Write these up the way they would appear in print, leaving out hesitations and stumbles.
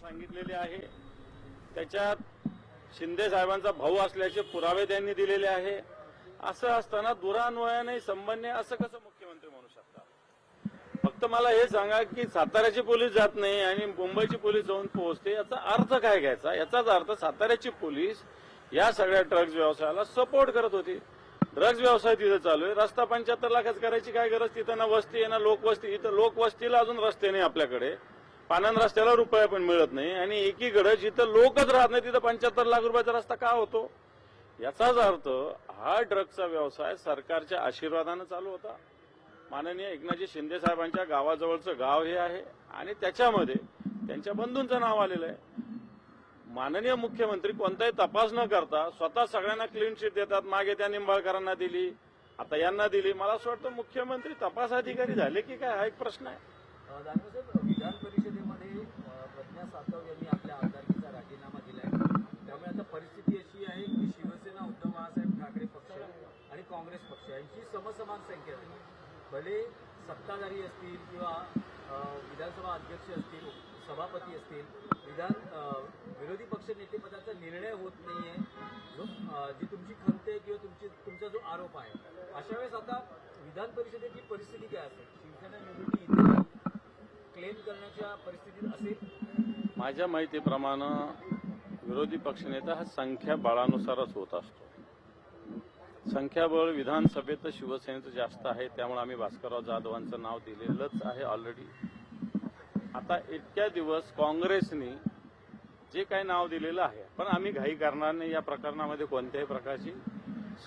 सांगितलेले आहे, त्याच्यात शिंदे साहेबांचा भाऊ असल्याचे पुरावे त्यांनी दिलेले आहे. असं असताना दुरान्वयाने संबंध असं कसं मुख्यमंत्री म्हणू शकतात? फक्त मला हे सांगा की साताऱ्याचे पोलीस जात नाही आणि मुंबईची पोलीस जाऊन पोहोचते, याचा अर्थ काय घ्यायचा? याचाच अर्थ साताऱ्याची पोलीस या सगळ्या ड्रग्ज व्यवसायाला सपोर्ट करत होती. ड्रग्ज व्यवसाय तिथे चालू आहे. रस्ता 75 लाखाच करायची काय गरज? तिथं ना वस्ती आहे ना लोकवस्ती. इथं लोकवस्तीला अजून रस्ते नाही आपल्याकडे, पानन रस्त्याला रुपया पण मिळत नाही, आणि एकीकडे जिथं लोकच राहत नाही तिथं 75 लाख रुपयाचा रस्ता का होतो? याचाच अर्थ हा ड्रग्जचा व्यवसाय सरकारच्या आशीर्वादानं चालू होता. माननीय एकनाथजी शिंदे साहेबांच्या गावाजवळचं गाव हे आहे आणि त्याच्यामध्ये त्यांच्या बंधूंचं नाव आलेलं आहे. माननीय मुख्यमंत्री कोणताही तपास न करता स्वतः सगळ्यांना क्लीन चिट देतात. मागे त्या निंबाळकरांना दिली, आता यांना दिली. मला असं वाटतं मुख्यमंत्री तपास अधिकारी झाले की काय, हा एक प्रश्न आहे. विधान परिषदेमध्ये प्रज्ञा सातव यांनी आपल्या आमदारकीचा राजीनामा दिलाय. त्यामुळे आता परिस्थिती अशी आहे की शिवसेना, उद्धव बाळासाहेब ठाकरे पक्ष आणि काँग्रेस पक्ष यांची समसमान संख्या आहे. भले सत्ताधारी असतील किंवा विधानसभा अध्यक्ष असतील, सभापती असतील, विरोधी पक्ष नेतेपदाचा निर्णय होत नाहीये, जी तुमची खंत आहे किंवा तुमचा जो आरोप आहे. अशा वेळेस आता विधान परिषदेची परिस्थिती काय असेल? शिवसेना निवडणुकी क्लेम करण्याच्या परिस्थितीत असेल? माझ्या माहितीप्रमाणे विरोधी पक्षनेता हा संख्याबळानुसारच होत असतो. संख्याबळ विधानसभेत शिवसेनेचं जास्त आहे, त्यामुळे आम्ही भास्करराव जाधवांचं नाव दिलेलंच आहे ऑलरेडी. आता इतक्या दिवस काँग्रेसने जे काही नाव दिलेलं आहे, पण आम्ही घाई करणार नाही या प्रकरणामध्ये कोणत्याही प्रकारची.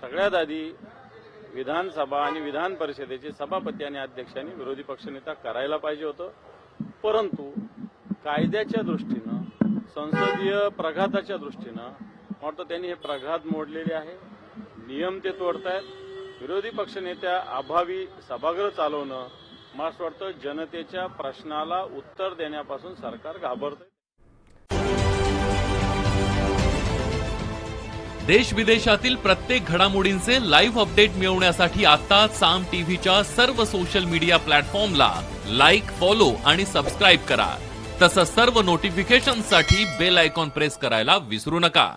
सगळ्यात आधी विधानसभा आणि विधान परिषदेचे सभापती आणि अध्यक्षांनी विरोधी पक्षनेता करायला पाहिजे होतं. परंतु कायद्याच्या दृष्टीनं, संसदीय प्रघाताच्या दृष्टीनं वाटतं त्यांनी हे प्रघात मोडलेले आहे. नियम ते तोडतायत. विरोधी पक्षनेत्या अभावी सभागृह चालवणं, मला असं वाटतं जनतेच्या प्रश्नाला उत्तर देण्यापासून सरकार घाबरतंय. देश विदेशातील प्रत्येक घडामोडींचे लाईव्ह अपडेट मिळवण्यासाठी आता साम टीव्हीच्या सर्व सोशल मीडिया प्लॅटफॉर्मला लाईक, फॉलो आणि सबस्क्राईब करा. तसंच सर्व नोटिफिकेशनसाठी बेल आयकॉन प्रेस करायला विसरू नका.